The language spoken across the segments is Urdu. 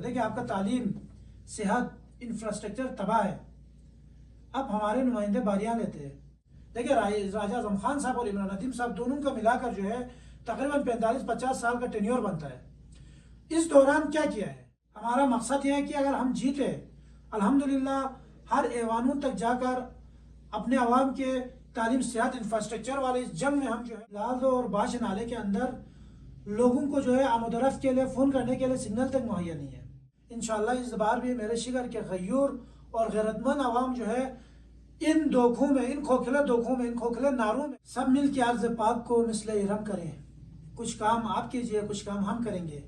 دیکھیں آپ کا تعلیم، صحت، انفراسٹرکچر تباہ ہے. اب ہمارے نمائندے باریاں لیتے ہیں. دیکھیں راجہ اعظم خان صاحب اور عمران ندیم صاحب دونوں کا ملا کر جو ہے تقریباً 45-50 سال کا ٹینیور بنتا ہے. اس دوران کیا کیا ہے؟ ہمارا مقصد یہ ہے کہ اگر ہم جیتے الحمدللہ ہر ایوانوں تک جا کر اپنے عوام کے تعلیم، صحت، انفراسٹرکچر والے اس جنگ میں ہم جو ہے لال اور باش نالے کے اندر لوگوں کو جو ہے آمد و رفت کے لیے فون کرنے کے لیے سگنل تک مہیا نہیں ہے. انشاءاللہ اس بار بھی میرے شگر کے غیور اور غیرتمند عوام جو ہے ان دھوکوں میں، ان کھوکھلے دھوکوں میں، ان کھوکھلے نعروں میں سب مل کے عرض پاک کو مثل ارم کریں. کچھ کام آپ کیجئے، کچھ کام ہم کریں گے.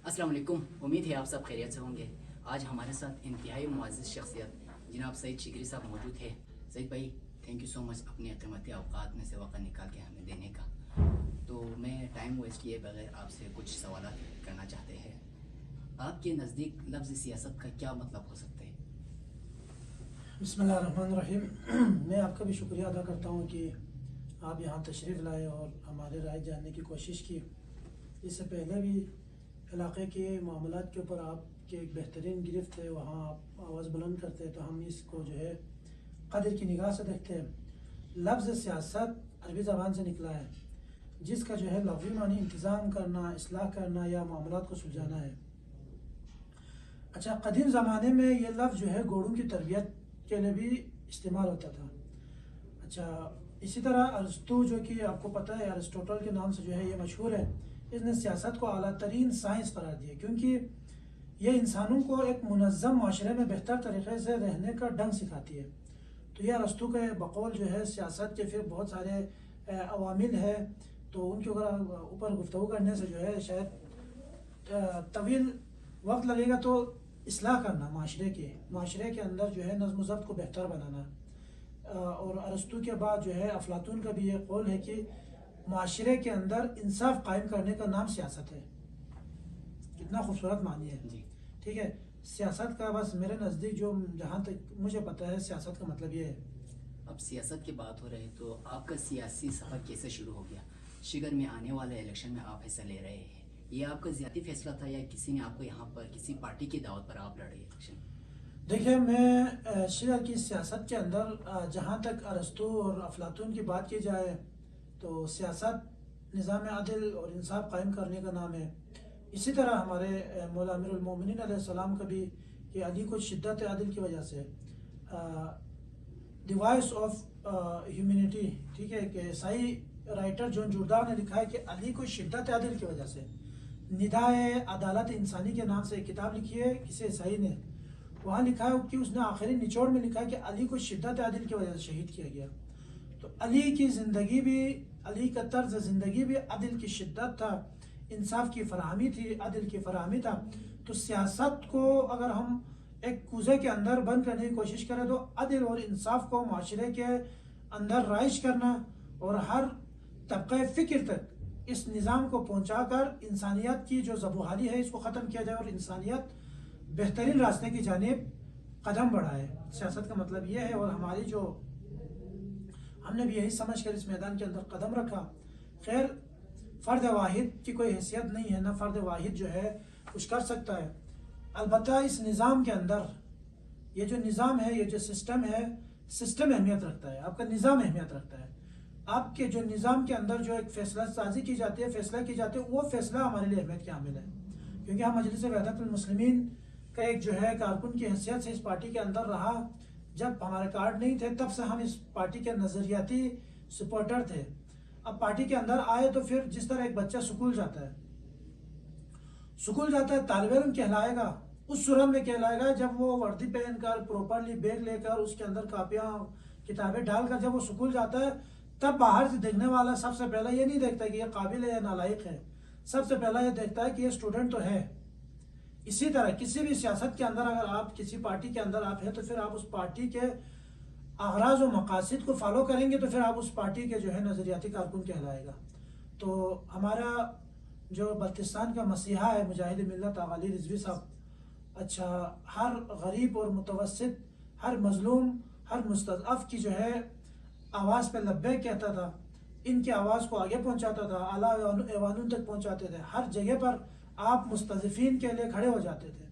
السلام علیکم، امید ہے آپ سب خیریت سے ہوں گے. آج ہمارے ساتھ انتہائی معزز شخصیت جناب سعید شگری صاحب موجود ہے. سعید بھائی تھینک یو سو مچ اپنے قیمتی اوقات میں سے وقت نکال کے ہمیں دینے کا. تو میں ٹائم ویسٹ کیے بغیر آپ سے کچھ سوالات کرنا چاہتے ہیں. آپ کے نزدیک لفظ سیاست کا کیا مطلب ہو سکتا ہے؟ بسم اللہ الرحمن الرحیم. میں آپ کا بھی شکریہ ادا کرتا ہوں کہ آپ یہاں تشریف لائے اور ہمارے رائے جاننے کی کوشش کی. اس سے پہلے بھی علاقے کے معاملات کے اوپر آپ کے ایک بہترین گرفت ہے، وہاں آپ آواز بلند کرتے ہیں تو ہم اس کو جو ہے قدر کی نگاہ سے دیکھتے ہیں. لفظ سیاست عربی زبان سے نکلا ہے جس کا جو ہے لفظی معنی انتظام کرنا، اصلاح کرنا یا معاملات کو سلجھانا ہے. اچھا، قدیم زمانے میں یہ لفظ جو ہے گھوڑوں کی تربیت کے لیے بھی استعمال ہوتا تھا. اچھا، اسی طرح ارسطو جو کہ آپ کو پتہ ہے ارسطوٹل کے نام سے جو ہے یہ مشہور ہے، اس نے سیاست کو اعلیٰ ترین سائنس قرار دیا کیونکہ یہ انسانوں کو ایک منظم معاشرے میں بہتر طریقے سے رہنے کا ڈنگ سکھاتی ہے. تو یہ ارسطو کے بقول جو ہے سیاست کے پھر بہت سارے عوامل ہیں، تو ان کے اوپر گفتگو کرنے سے جو ہے شاید طویل وقت لگے گا. تو اصلاح کرنا معاشرے کے اندر جو ہے نظم و ضبط کو بہتر بنانا. اور ارسطو کے بعد جو ہے افلاطون کا بھی یہ قول ہے کہ معاشرے کے اندر انصاف قائم کرنے کا نام سیاست ہے. کتنا خوبصورت معنی ہے. جی ٹھیک ہے، سیاست کا بس میرے نزدیک جو جہاں تک مجھے پتہ ہے سیاست کا مطلب یہ ہے. اب سیاست کی بات ہو رہی تو آپ کا سیاسی سفر کیسے شروع ہو گیا؟ شگر میں آنے والے الیکشن میں آپ حصہ لے رہے ہیں، یہ آپ کا ذاتی فیصلہ تھا یا کسی نے آپ کو یہاں پر کسی پارٹی کی دعوت پر آپ لڑے الیکشن؟ دیکھیں، میں شگر کی سیاست کے اندر جہاں تک ارسطو اور افلاطون کی بات کی جائے تو سیاست نظام عدل اور انصاف قائم کرنے کا نام ہے. اسی طرح ہمارے مولا امیر المومنین علیہ السلام کا بھی کہ علی کو شدت عدل کی وجہ سے دی وائس آف ہیومینٹی، ٹھیک ہے، کہ عیسائی رائٹر جون جوردار نے لکھا ہے کہ علی کو شدت عدل کی وجہ سے ندائے عدالت انسانی کے نام سے ایک کتاب لکھی ہے کسی عیسائی نے. وہاں لکھا ہے کہ اس نے آخری نچوڑ میں لکھا ہے کہ علی کو شدت عدل کی وجہ سے شہید کیا گیا. تو علی کی زندگی بھی، علی کا طرز زندگی بھی عدل کی شدت تھا، انصاف کی فراہمی تھی، عدل کی فراہمی تھا. تو سیاست کو اگر ہم ایک کوزے کے اندر بند کرنے کی کوشش کریں تو عدل اور انصاف کو معاشرے کے اندر رائج کرنا اور ہر طبقہ فکر تک اس نظام کو پہنچا کر انسانیت کی جو زبوحالی ہے اس کو ختم کیا جائے اور انسانیت بہترین راستے کی جانب قدم بڑھائے. سیاست کا مطلب یہ ہے اور ہماری جو ہم نے بھی یہی سمجھ کر اس میدان کے اندر قدم رکھا. خیر، فرد واحد کی کوئی حیثیت نہیں ہے، نہ فرد واحد جو ہے کچھ کر سکتا ہے. البتہ اس نظام کے اندر یہ جو نظام ہے، یہ جو سسٹم ہے، سسٹم اہمیت رکھتا ہے، آپ کا نظام اہمیت رکھتا ہے. آپ کے جو نظام کے اندر جو ایک فیصلہ سازی کی جاتی ہے، فیصلہ کی جاتی ہے، وہ فیصلہ ہمارے لیے اہمیت کے حامل ہے. کیونکہ ہم مجلس وحدت المسلمین کا ایک جو ہے کارکن کی حیثیت سے اس پارٹی کے اندر رہا. جب ہمارے کارڈ نہیں تھے تب سے ہم اس پارٹی کے نظریاتی سپورٹر تھے. اب پارٹی کے اندر آئے تو پھر جس طرح ایک بچہ سکول جاتا ہے طالب علم کہلائے گا، اس صورت میں کہلائے گا جب وہ وردی پہن کر پروپرلی بیگ لے کر اس کے اندر کاپیاں کتابیں ڈال کر جب وہ سکول جاتا ہے تب باہر سے دیکھنے والا سب سے پہلا یہ نہیں دیکھتا کہ یہ قابل ہے یا نالائق ہے، سب سے پہلا یہ دیکھتا ہے کہ یہ اسٹوڈنٹ تو ہے. اسی طرح کسی بھی سیاست کے اندر اگر آپ کسی پارٹی کے اندر آپ ہیں تو پھر آپ اس پارٹی کے اغراض و مقاصد کو فالو کریں گے تو پھر آپ اس پارٹی کے جو ہے نظریاتی کارکن کہلائے گا. تو ہمارا جو بلتستان کا مسیحا ہے مجاہد ملت آغا علی رضوی صاحب، اچھا، ہر غریب اور متوسط، ہر مظلوم، ہر مستضعف کی جو ہے آواز پہ لبیک کہتا تھا، ان کی آواز کو آگے پہنچاتا تھا، اعلیٰ ایوانوں تک پہنچاتے تھے. ہر جگہ پر آپ مستضعفین کے لیے کھڑے ہو جاتے تھے.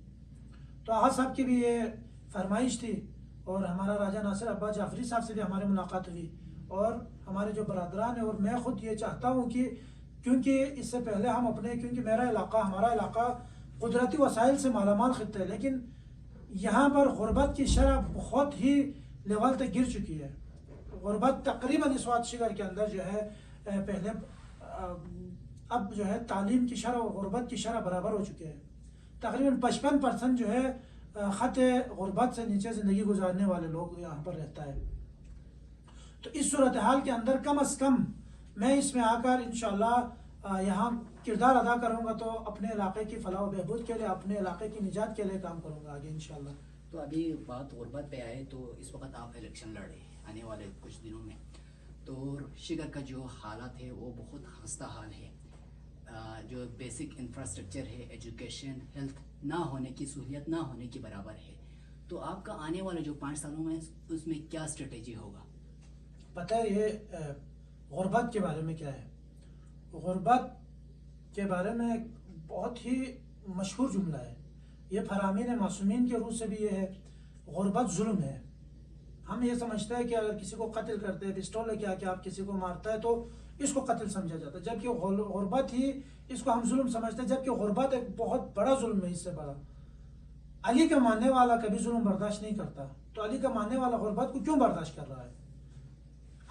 تو آغا صاحب کی بھی یہ فرمائش تھی، اور ہمارا راجہ ناصر ابا جعفری صاحب سے بھی ہماری ملاقات ہوئی، اور ہمارے جو برادران ہیں اور میں خود یہ چاہتا ہوں کہ کیونکہ اس سے پہلے ہم اپنے، کیونکہ ہمارا علاقہ قدرتی وسائل سے مالا مال خطہ ہے، لیکن یہاں پر غربت کی شرح بہت ہی لیول تک گر چکی ہے. غربت تقریباً اس وقت شگر کے اندر جو ہے پہلے اب جو ہے تعلیم کی شرح اور غربت کی شرح برابر ہو چکے ہیں. تقریباً 55% جو ہے خط غربت سے نیچے زندگی گزارنے والے لوگ یہاں پر رہتا ہے. تو اس صورتحال کے اندر کم از کم میں اس میں آ کر انشاءاللہ یہاں کردار ادا کروں گا، تو اپنے علاقے کی فلاح و بہبود کے لیے، اپنے علاقے کی نجات کے لیے کام کروں گا آگے انشاءاللہ. تو ابھی بات غربت پہ آئے تو اس وقت آپ الیکشن لڑ رہے ہیں آنے والے کچھ دنوں میں، تو شگر کا جو حالات ہے وہ بہت خستہ حال ہے. جو بیسک انفراسٹرکچر ہے، ایجوکیشن، ہیلتھ نہ ہونے کی، سہولیت نہ ہونے کی برابر ہے. تو آپ کا آنے والے جو 5 سالوں میں اس میں کیا اسٹریٹجی ہوگا؟ پتہ ہے یہ غربت کے بارے میں کیا ہے؟ غربت کے بارے میں بہت ہی مشہور جملہ ہے، یہ فرامین معصومین کے روح سے بھی یہ ہے، غربت ظلم ہے. ہم یہ سمجھتے ہیں کہ اگر کسی کو قتل کرتے ہیں، پسٹول لے کے آ کے آپ کسی کو مارتا ہے تو اس کو قتل سمجھا جاتا ہے، جبکہ غربت ہی اس کو ہم ظلم سمجھتے ہیں، جبکہ غربت ایک بہت بڑا ظلم ہے اس سے بڑا. علی کا ماننے والا کبھی ظلم برداشت نہیں کرتا، تو علی کا ماننے والا غربت کو کیوں برداشت کر رہا ہے؟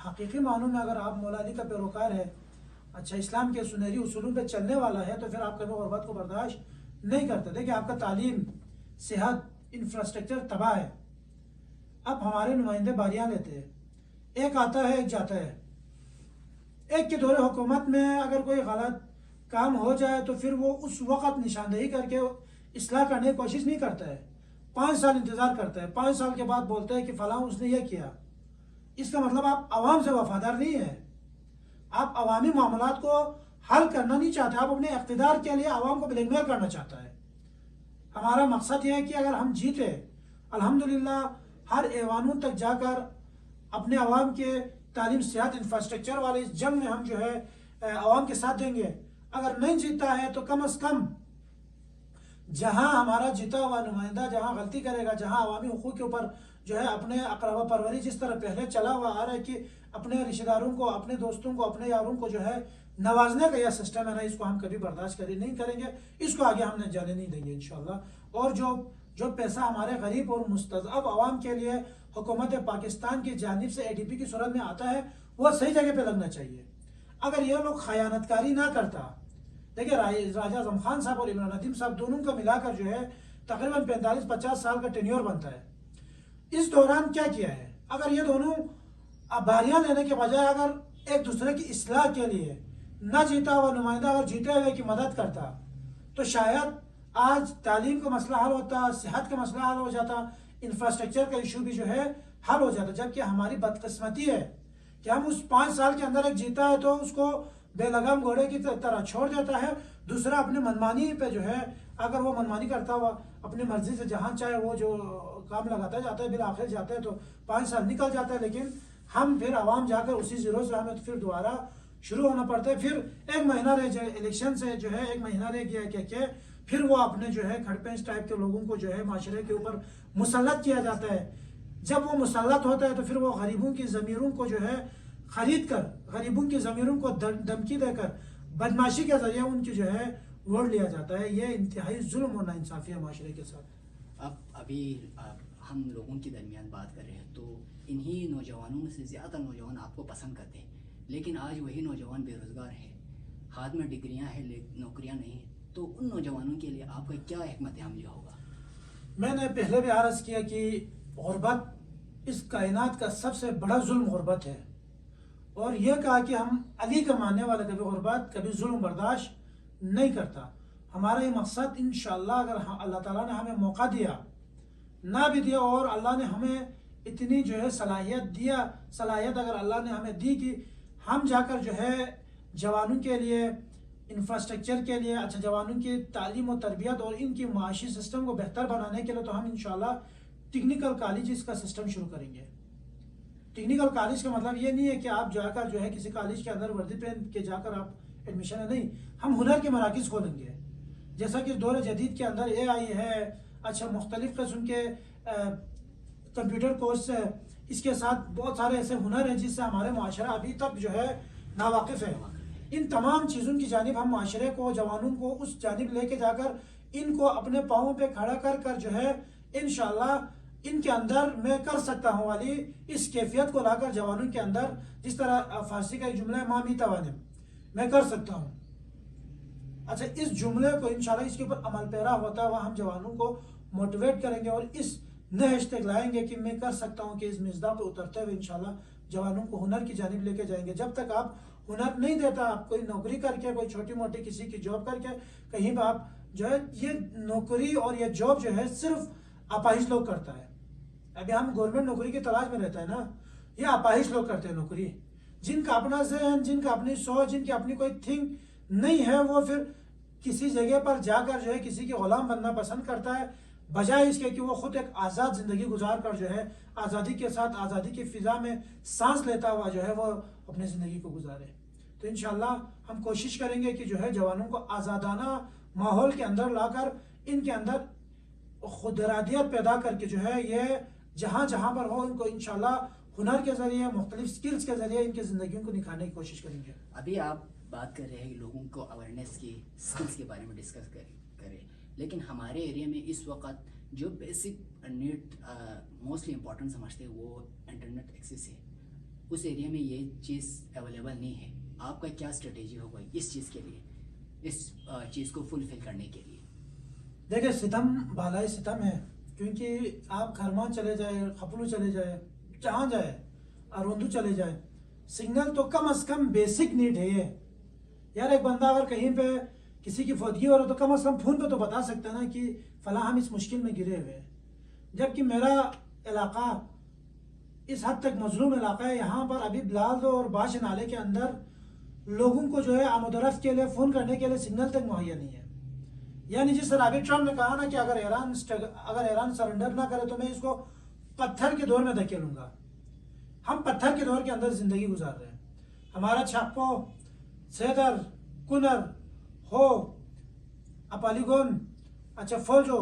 حقیقی معنوں میں اگر آپ مولا علی کا پیروکار ہے، اچھا اسلام کے سنہری اصولوں پہ چلنے والا ہے، تو پھر آپ کبھی غربت کو برداشت نہیں کرتے. دیکھیں آپ کا تعلیم، صحت، انفراسٹرکچر تباہ ہے. اب ہمارے نمائندے باریاں لیتے ہیں، ایک آتا ہے ایک جاتا ہے. ایک کے دور حکومت میں اگر کوئی غلط کام ہو جائے تو پھر وہ اس وقت نشاندہی کر کے اصلاح کرنے کی کوشش نہیں کرتا ہے، 5 سال انتظار کرتا ہے، 5 سال کے بعد بولتا ہے کہ فلاں اس نے یہ کیا. اس کا مطلب آپ عوام سے وفادار نہیں ہیں، آپ عوامی معاملات کو حل کرنا نہیں چاہتے، آپ اپنے اقتدار کے لیے عوام کو بلیک میل کرنا چاہتا ہے. ہمارا مقصد یہ ہے کہ اگر ہم جیتے، الحمدللہ ہر ایوانوں تک جا کر اپنے عوام کے تعلیم، صحت، انفراسٹرکچر والے اس جنگ میں ہم جو ہے عوام کے ساتھ دیں گے. اگر نہیں جیتا ہے تو کم از کم جہاں ہمارا جیتا ہوا نمائندہ جہاں غلطی کرے گا، جہاں عوامی حقوق کے اوپر جو ہے اپنے اقربا پروری جس طرح پہلے چلا ہوا آ رہا ہے کہ اپنے رشتہ داروں کو، اپنے دوستوں کو، اپنے یاروں کو جو ہے نوازنے کا یہ سسٹم ہے نا، اس کو ہم کبھی برداشت نہیں کریں گے، اس کو آگے ہم نے جانے نہیں دیں گے انشاءاللہ. اور جو پیسہ ہمارے غریب اور مستضعف عوام کے لیے حکومت پاکستان کی جانب سے ADP کی صورت میں آتا ہے، وہ صحیح جگہ پہ لگنا چاہیے. اگر یہ لوگ خیانت کاری نہ کرتا، دیکھیں راجہ اعظم خان صاحب اور عمران ندیم صاحب دونوں کا ملا کر جو ہے تقریباً 45-50 سال کا ٹینیور بنتا ہے. اس دوران کیا کیا ہے؟ اگر یہ دونوں باریاں لینے کے بجائے اگر ایک دوسرے کی اصلاح کے لیے نہ جیتا ہوا نمائندہ اگر جیتے ہوئے کی مدد کرتا تو شاید آج تعلیم کا مسئلہ حل ہوتا، صحت کا مسئلہ حل ہو جاتا، انفراسٹرکچر کا ایشو بھی جو ہے حل ہو جاتا. جبکہ ہماری بدقسمتی ہے کہ ہم اس 5 سال کے اندر ایک جیتا ہے تو اس کو بے لگام گھوڑے کی طرح چھوڑ دیتا ہے، دوسرا اپنے منمانی پہ جو ہے اگر وہ منمانی کرتا ہوا اپنی مرضی سے جہاں چاہے وہ جو کام لگاتا جاتا ہے، بالآخر جاتا ہے تو 5 سال نکل جاتا ہے. لیکن ہم پھر عوام جا کر اسی زیرو سے ہمیں پھر دوبارہ شروع ہونا پڑتا ہے. پھر 1 مہینہ رہ جائے الیکشن سے جو ہے 1 مہینہ رہ گیا کہ پھر وہ اپنے جو ہے کھڑپینچ ٹائپ کے لوگوں کو جو ہے معاشرے کے اوپر مسلط کیا جاتا ہے. جب وہ مسلط ہوتا ہے تو پھر وہ غریبوں کی ضمیروں کو جو ہے خرید کر، غریبوں کی ضمیروں کو دھمکی دے کر بدمعاشی کے ذریعے ان کی جو ہے ووٹ لیا جاتا ہے. یہ انتہائی ظلم اور ناانصافی ہے معاشرے کے ساتھ. ابھی ہم لوگوں کے درمیان بات کر رہے ہیں تو انہی نوجوانوں میں سے زیادہ نوجوان آپ کو پسند کرتے ہیں، لیکن آج وہی نوجوان بے روزگار ہیں، ہاتھ میں ڈگریاں ہیں نوکریاں نہیں. تو ان نوجوانوں کے لیے آپ کا کیا حکمت عملی ہوگا؟ میں نے پہلے بھی عرض کیا کہ غربت اس کائنات کا سب سے بڑا ظلم غربت ہے، اور یہ کہا کہ ہم علی کا ماننے والا کبھی غربت، کبھی ظلم برداشت نہیں کرتا. ہمارا یہ مقصد انشاءاللہ اگر اللہ تعالیٰ نے ہمیں موقع دیا، نہ بھی دیا اور اللہ نے ہمیں اتنی جو ہے صلاحیت اگر اللہ نے ہمیں دی کہ ہم جا کر جو ہے جوانوں کے لیے، انفراسٹرکچر کے لیے، اچھا جوانوں کی تعلیم و تربیت اور ان کی معاشی سسٹم کو بہتر بنانے کے لیے، تو ہم انشاءاللہ ٹیکنیکل کالجز کا سسٹم شروع کریں گے. ٹیکنیکل کالج کا مطلب یہ نہیں ہے کہ آپ جا کر جو ہے کسی کالج کے اندر وردی پہن کے جا کر آپ ایڈمیشن ہے، نہیں، ہم ہنر کے مراکز کھولیں گے. جیسا کہ دور جدید کے اندر AI ہے، اچھا مختلف قسم کے کمپیوٹر کورس ہے، اس کے ساتھ بہت سارے ایسے ہنر ہیں جس سے ہمارے معاشرہ ابھی تک جو ہے ناواقف ہے. ان تمام چیزوں کی جانب ہم معاشرے کو، جوانوں کو اس جانب لے کے جا کر ان کو اپنے پاؤں پہ کھڑا کر کر جو ہے انشاءاللہ ان کے اندر میں کر سکتا ہوں والی اس کیفیت کو لا کر جوانوں کے اندر، جس طرح فارسی کا ایک جملہ ہے ماں می توانم، میں کر سکتا ہوں. اچھا اس جملے کو انشاءاللہ اس کے اوپر عمل پیرا ہوتا ہوا ہم جوانوں کو موٹیویٹ کریں گے اور اس نئے ہیشٹیگ لائیں گے کہ میں کر سکتا ہوں، کہ اس مزدا پہ اترتے ہوئے انشاءاللہ جوانوں کو ہنر کی جانب لے کے جائیں گے. جب تک آپ ہنر نہیں دیتا، آپ کوئی نوکری کر کے، کوئی چھوٹی موٹی کسی کی جاب کر کے کہیں پہ آپ جو ہے، یہ نوکری اور یہ جاب جو ہے صرف اپاہج لوگ کرتا ہے. ابھی ہم گورنمنٹ نوکری کی تلاش میں رہتا ہے نا، یہ اپاہج لوگ کرتے ہیں نوکری. جن کا اپنا ذہن، جن کا اپنی سوچ، جن کی اپنی کوئی تھنک نہیں ہے، وہ پھر کسی جگہ پر جا کر جو ہے کسی کی غلام بننا پسند کرتا ہے، بجائے اس کے کہ وہ خود ایک آزاد زندگی گزار کر جو ہے آزادی کے ساتھ، آزادی کی فضا میں سانس لیتا ہوا جو ہے وہ اپنی زندگی کو گزارے. تو انشاءاللہ ہم کوشش کریں گے کہ جو ہے جوانوں کو آزادانہ ماحول کے اندر لا کر ان کے اندر خود ارادیت پیدا کر کے جو ہے یہ جہاں جہاں پر ہو ان کو انشاءاللہ ہنر کے ذریعے، مختلف سکلز کے ذریعے ان کی زندگیوں کو نکھارنے کی کوشش کریں گے. ابھی آپ بات کر رہے ہیں کہ لوگوں کو اویئرنیس کی، سکلز کے بارے میں ڈسکس کریں، لیکن ہمارے ایریا میں اس وقت جو بیسک نیڈ موسٹلی امپورٹنٹ سمجھتے ہیں وہ انٹرنیٹ ایکسیس ہے. اس ایریا میں یہ چیز اویلیبل نہیں ہے. آپ کا کیا اسٹریٹجی ہوگا اس چیز کے لیے، اس چیز کو فلفل کرنے کے لیے؟ دیکھیں ستم بالائے ستم ہے، کیونکہ آپ کھرمان چلے جائے، خپلو چلے جائے، جہاں جائے، اروندو چلے جائے، سگنل تو کم از کم بیسک نیڈ ہے یہ. یار ایک بندہ اگر کہیں پہ کسی کی فوتگی ہو رہا تو کم از کم فون پہ تو بتا سکتا ہے نا کہ فلاں ہم اس مشکل میں گرے ہوئے ہیں. جبکہ میرا علاقہ اس حد تک مظلوم علاقہ ہے، یہاں پر ابھی بلال اور باش نالے کے اندر لوگوں کو جو ہے آمد و رفت کے لیے فون کرنے کے لیے سگنل تک مہیا نہیں ہے. یعنی جس طرح ابھی ٹرمپ نے کہا نا کہ اگر ایران سرنڈر نہ کرے تو میں اس کو پتھر کے دور میں دھکیلوں گا. ہم پتھر کے دور کے اندر زندگی گزار رہے ہیں. ہمارا چھاپو، سیدر، کنر، ہو، اپالیگون، اچھا فوجو،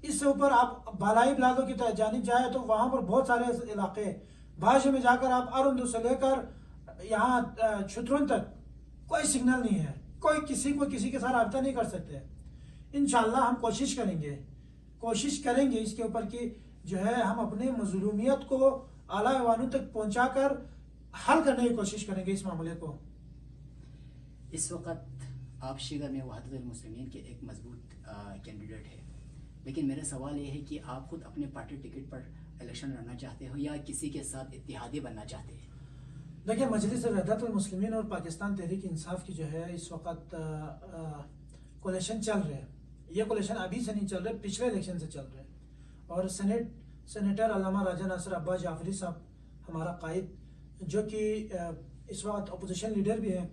اس سے اوپر آپ بالائی بلادوں کی جانب جائے تو وہاں پر بہت سارے علاقے، بھاشے میں جا کر آپ اروندو سے لے کر یہاں چھترون تک کوئی سگنل نہیں ہے، کوئی کسی کو کسی کے ساتھ رابطہ نہیں کر سکتے. انشاءاللہ ہم کوشش کریں گے اس کے اوپر کہ جو ہے ہم اپنی مظلومیت کو اعلیٰ ایوانوں تک پہنچا کر حل کرنے کی کوشش کریں گے اس معاملے کو. اس وقت آپ شیگر میں وحدت المسلمین کے ایک مضبوط کینڈیڈیٹ ہے، لیکن میرا سوال یہ ہے کہ آپ خود اپنے پارٹی ٹکٹ پر الیکشن لڑنا چاہتے ہو یا کسی کے ساتھ اتحادی بننا چاہتے ہیں؟ دیکھیں مجلس وحدت المسلمین اور پاکستان تحریک انصاف کی جو ہے اس وقت کولیشن چل رہے ہیں. یہ کولیشن ابھی سے نہیں چل رہے، پچھلے الیکشن سے چل رہے ہیں. اور سینیٹر علامہ راجہ ناصر عباس جعفری صاحب ہمارا قائد، جو کہ اس وقت اپوزیشن لیڈر بھی ہیں،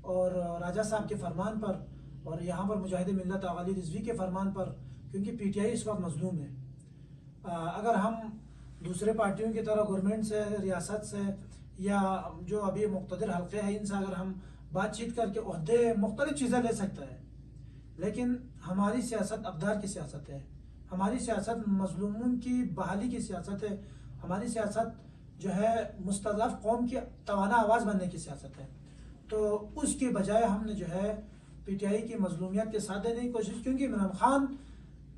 اور راجہ صاحب کے فرمان پر اور یہاں پر مجاہد ملت آغا رضوی کے فرمان پر، کیونکہ پی ٹی آئی اس وقت مظلوم ہے. اگر ہم دوسرے پارٹیوں کی طرح گورنمنٹ سے، ریاست سے یا جو ابھی مقتدر حلقے ہیں ان سے اگر ہم بات چیت کر کے عہدے مختلف چیزیں لے سکتا ہے، لیکن ہماری سیاست اقدار کی سیاست ہے. ہماری سیاست مظلوموں کی بحالی کی سیاست ہے. ہماری سیاست جو ہے مستضعف قوم کی توانا آواز بننے کی سیاست ہے. تو اس کے بجائے ہم نے جو ہے پی ٹی آئی کی مظلومیت کے ساتھ دینے کی کوشش، کیونکہ عمران خان،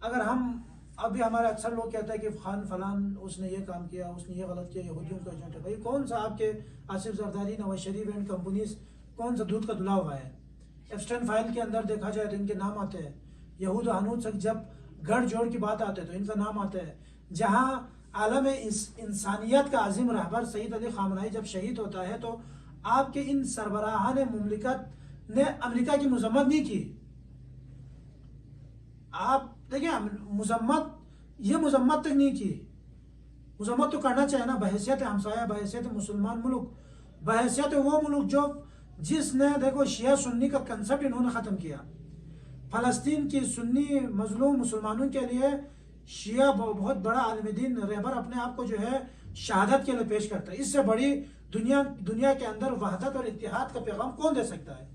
اگر ہم ابھی ہمارے اکثر لوگ کہتے ہیں کہ خان فلان اس نے یہ کام کیا، اس نے یہ غلط کیا، یہودیوں کا ایجنٹ ہے. بھائی کون سا آپ کے آصف زرداری، نواز شریف اینڈ کمپنیز کون سا دودھ کا دھلا ہوا ہے؟ ایپسٹین فائل کے اندر دیکھا جائے تو ان کے نام آتے ہیں. یہود و حنود سے جب گڑھ جوڑ کی بات آتے تو ان کا نام آتا ہے. جہاں عالم انسانیت کا عظیم رہبر سید علی خامنہئی جب شہید ہوتا ہے تو آپ کے ان سربراہان مملکت نے امریکہ کی مذمت نہیں کی. آپ دیکھیں مذمت تک نہیں کی. مذمت تو کرنا چاہیے نا، بحیثیت ہمسایہ، بحیثیت مسلمان ملک، بحیثیت وہ ملک جو جس نے دیکھو شیعہ سنی کا کنسپٹ انہوں نے ختم کیا. فلسطین کی سنی مظلوم مسلمانوں کے لیے شیعہ بہت بڑا عالم دین رہبر اپنے آپ کو جو ہے شہادت کے لیے پیش کرتا ہے. اس سے بڑی دنیا کے اندر وحدت اور اتحاد کا پیغام کون دے سکتا ہے؟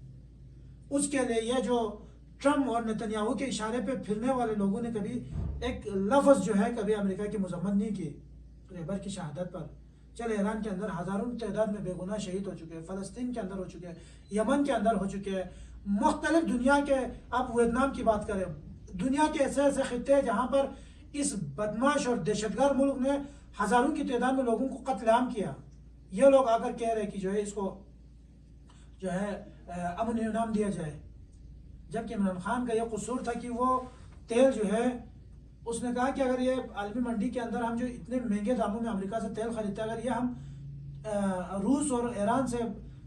اس کے لیے یہ جو ٹرمپ اور نتنیاہو کے اشارے پہ پھرنے والے لوگوں نے کبھی ایک لفظ جو ہے کبھی امریکہ کی مذمت نہیں کی رہبر کی شہادت پر. چلے ایران کے اندر ہزاروں کی تعداد میں بے گناہ شہید ہو چکے ہیں, فلسطین کے اندر ہو چکے ہیں, یمن کے اندر ہو چکے ہیں, مختلف دنیا کے, آپ ویتنام کی بات کریں, دنیا کے ایسے ایسے خطے ہیں جہاں پر اس بدماش اور دہشت گرد ملک نے ہزاروں کی تعداد میں لوگوں کو قتل عام کیا. یہ لوگ آ کر کہہ رہے کہ جو ہے اس کو جو ہے امن انعام دیا جائے, جبکہ عمران خان کا یہ قصور تھا کہ وہ تیل جو ہے اس نے کہا کہ اگر یہ عالمی منڈی کے اندر ہم جو اتنے مہنگے داموں میں امریکہ سے تیل خریدتے ہیں, اگر یہ ہم روس اور ایران سے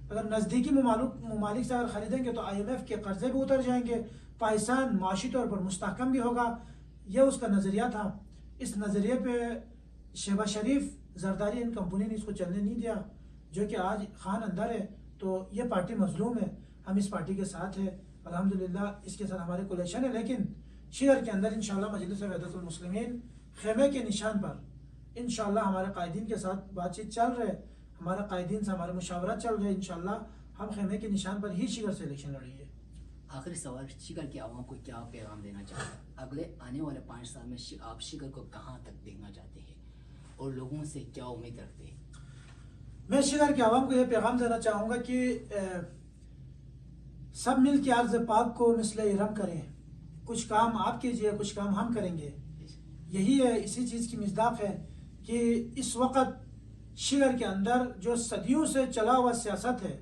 اگر نزدیکی ممالک سے اگر خریدیں گے تو IMF کے قرضے بھی اتر جائیں گے, پاکستان معاشی طور پر مستحکم بھی ہوگا. یہ اس کا نظریہ تھا. اس نظریے پہ شہباز شریف زرداری ان کمپنی نے اس کو چلنے نہیں دیا, جو کہ آج خان اندر ہے تو یہ پارٹی مظلوم ہے. ہم اس پارٹی کے ساتھ ہیں الحمدللہ, اس کے ساتھ ہمارے کولیشن ہے. لیکن شہر کے اندر انشاءاللہ مجلس وحدت المسلمین خیمے کے نشان پر انشاءاللہ ہمارے قائدین کے ساتھ بات چیت چل رہے, ہمارے قائدین سے ہمارے مشاورت چل رہے. انشاءاللہ ہم خیمے کے نشان پر ہی شگر سے الیکشن لڑیں گے. آخری سوال, شگر کی عوام کو کیا پیغام دینا چاہتے ہیں؟ اگلے آنے والے 5 سال میں آپ شگر کو کہاں تک دیکھنا چاہتے ہیں اور لوگوں سے کیا امید رکھتے ہیں؟ میں شگر کی عوام کو یہ پیغام دینا چاہوں گا کہ سب مل کے عرض پاک کو مثل ارم کریں. کچھ کام آپ کیجئے, کچھ کام ہم کریں گے. یہی ہے, اسی چیز کی مصداق ہے کہ اس وقت شگر کے اندر جو صدیوں سے چلا ہوا سیاست ہے,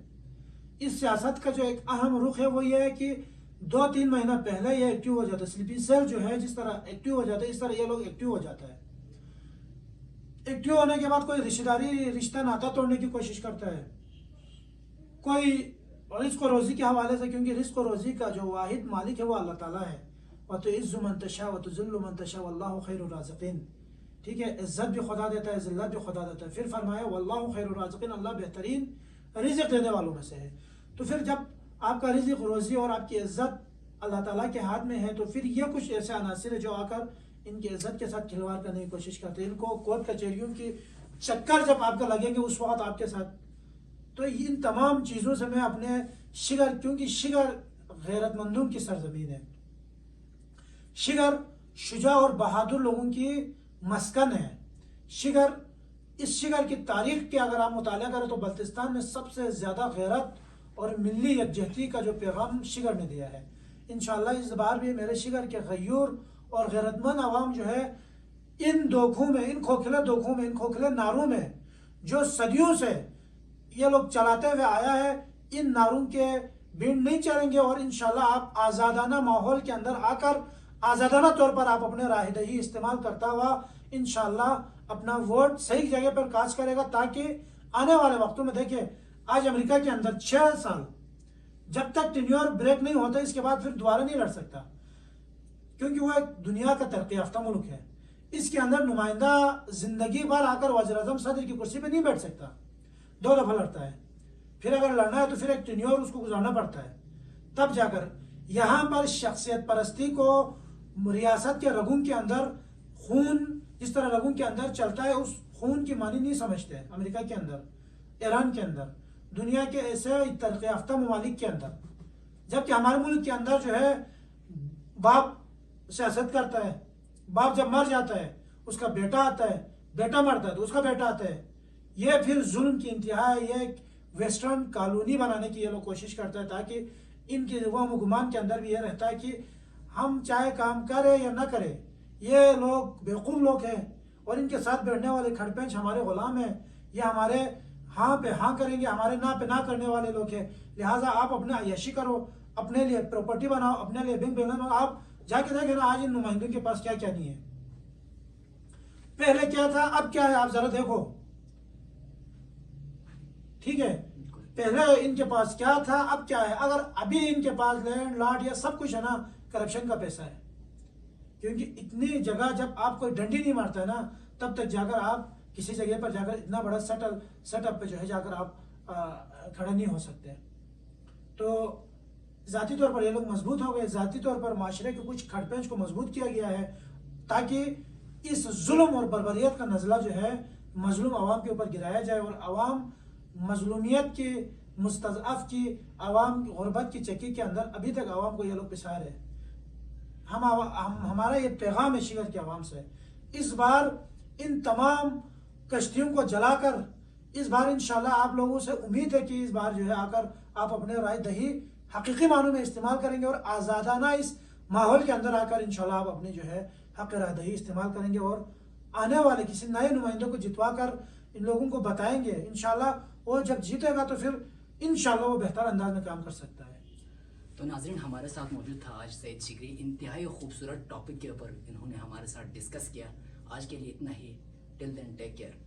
اس سیاست کا جو ایک اہم رخ ہے وہ یہ ہے کہ 2-3 مہینہ پہلے یہ ایکٹیو ہو جاتا ہے. سلیپنگ سیل جو ہے جس طرح ایکٹیو ہو جاتا ہے, اس طرح یہ لوگ ایکٹیو ہو جاتا ہے. ایکٹیو ہونے کے بعد کوئی رشتہ ناتا توڑنے کی کوشش کرتا ہے, کوئی رزق و روزی کے حوالے سے, کیونکہ رزق و روزی کا جو واحد مالک ہے وہ اللہ تعالیٰ ہے. وَتُعِزُّ مَن تَشَاءُ وَتُذِلُّ مَن تَشَاءُ وَاللَّهُ خَيْرُ الرَّازِقِينَ. ٹھیک ہے, عزت بھی خدا دیتا ہے, ذلت بھی خدا دیتا ہے. پھر فرمایا وَاللَّهُ خَيْرُ الرَّازِقِينَ, اللہ بہترین رزق دینے والوں میں سے ہے. تو پھر جب آپ کا رزق روزی اور آپ کی عزت اللہ تعالیٰ کے ہاتھ میں ہے تو پھر یہ کچھ ایسے عناصر ہیں جو آ کر ان کی عزت کے ساتھ کھلواڑ کرنے کی کوشش کرتے ہیں. ان کو کورٹ کچہریوں کی چکر جب آپ کا لگیں گے اس وقت آپ کے ساتھ, تو ان تمام چیزوں سے میں اپنے شگر, کیونکہ شگر غیرت مندوں کی سرزمین ہے, شگر شجاع اور بہادر لوگوں کی مسکن ہے. شگر, اس شگر کی تاریخ کے اگر آپ مطالعہ کریں تو بلتستان میں سب سے زیادہ غیرت اور ملی یکجہتی کا جو پیغام شگر نے دیا ہے. انشاءاللہ اس بار بھی میرے شگر کے غیور اور غیرت مند عوام جو ہے ان دھوکوں میں, ان کھوکھلے دھوکوں میں, ان کھوکھلے نعروں میں جو صدیوں سے یہ لوگ چلاتے ہوئے آیا ہے, ان نعروں کے بینڈ نہیں چلیں گے. اور انشاءاللہ آپ آزادانہ ماحول کے اندر آ کر آزادانہ طور پر آپ اپنے راہ دہی استعمال کرتا ہوا انشاءاللہ اپنا ووٹ صحیح جگہ پر کاسٹ کرے گا, تاکہ آنے والے وقتوں میں دیکھیں آج امریکہ کے اندر 6 سال جب تک ٹینیور بریک نہیں ہوتا اس کے بعد پھر دوبارہ نہیں لڑ سکتا, کیونکہ وہ ایک دنیا کا ترقی یافتہ ملک ہے. اس کے اندر نمائندہ زندگی بھر آ کر وزیر اعظم صدر کی کرسی پہ نہیں بیٹھ سکتا, 2 دفعہ لڑتا ہے. پھر اگر لڑنا ہے تو پھر ایک ٹینیور اس کو گزارنا پڑتا ہے, تب جا کر. یہاں پر شخصیت پرستی کو ریاست کے رگوں کے اندر خون جس طرح رگوں کے اندر چلتا ہے اس خون کی معنی نہیں سمجھتے امریکہ کے اندر, ایران کے اندر, دنیا کے ایسے ترقی یافتہ ممالک کے اندر. جبکہ ہمارے ملک کے اندر جو ہے باپ سیاست کرتا ہے, باپ جب مر جاتا ہے اس کا بیٹا آتا ہے, بیٹا مرتا ہے تو اس کا بیٹا آتا ہے. یہ پھر ظلم کی انتہا ہے. یہ ایک ویسٹرن کالونی بنانے کی یہ لوگ کوشش کرتا ہے تاکہ ان کے وہم و گمان کے اندر بھی یہ رہتا ہے کہ ہم چاہے کام کرے یا نہ کرے, یہ لوگ بیوقوف لوگ ہیں اور ان کے ساتھ بیٹھنے والے کھڑپینچ ہمارے غلام ہیں. یہ ہمارے ہاں پہ ہاں کریں گے, ہمارے نہ پہ نہ کرنے والے لوگ ہیں. لہٰذا آپ اپنے عیاشی کرو, اپنے لیے پراپرٹی بناؤ, اپنے لیے بینک بیلنس بناؤ. آپ جا کے دیکھیں نا آج ان نمائندوں کے پاس کیا کیا نہیں ہے. پہلے کیا تھا اب کیا ہے آپ ذرا دیکھو. ٹھیک ہے, پہلے ان کے پاس کیا تھا اب کیا ہے. اگر ابھی ان کے پاس لینڈ لاٹ یا سب کچھ ہے نا, کرپشن کا پیسہ ہے. کیونکہ اتنی جگہ جب آپ کوئی ڈنڈی نہیں مارتا ہے نا تب تک جا کر آپ کسی جگہ پر جا کر اتنا بڑا سیٹ اپ پہ جو ہے جا کر آپ کھڑے نہیں ہو سکتے. تو ذاتی طور پر یہ لوگ مضبوط ہو گئے, ذاتی طور پر معاشرے کے کچھ کھڑ پینچ کو مضبوط کیا گیا ہے تاکہ اس ظلم اور بربریت کا نزلہ جو ہے مظلوم عوام کے اوپر گرایا جائے اور عوام مظلومیت کی, مستضعف کی, عوام غربت کی چکی کے اندر ابھی تک عوام کو یہ لوگ پسار ہے. ہمارا یہ پیغام ہے شیگر کی عوام سے، اس بار ان تمام کشتیوں کو جلا کر اس بار انشاءاللہ آپ لوگوں سے امید ہے کہ اس بار جو ہے آ کر آپ اپنے رائے دہی حقیقی معنوں میں استعمال کریں گے اور آزادانہ اس ماحول کے اندر آ کر انشاءاللہ آپ اپنی جو ہے حق رائے دہی استعمال کریں گے اور آنے والے کسی نئے نمائندوں کو جتوا کر ان لوگوں کو بتائیں گے انشاءاللہ وہ جب جیتے گا تو پھر انشاءاللہ وہ بہتر انداز میں کام کر سکتا ہے۔ تو ناظرین ہمارے ساتھ موجود تھا آج سعید شکری، انتہائی خوبصورت ٹاپک کے اوپر انہوں نے ہمارے ساتھ ڈسکس کیا۔ آج کے لیے اتنا ہی، ٹل دین ٹیک کیئر۔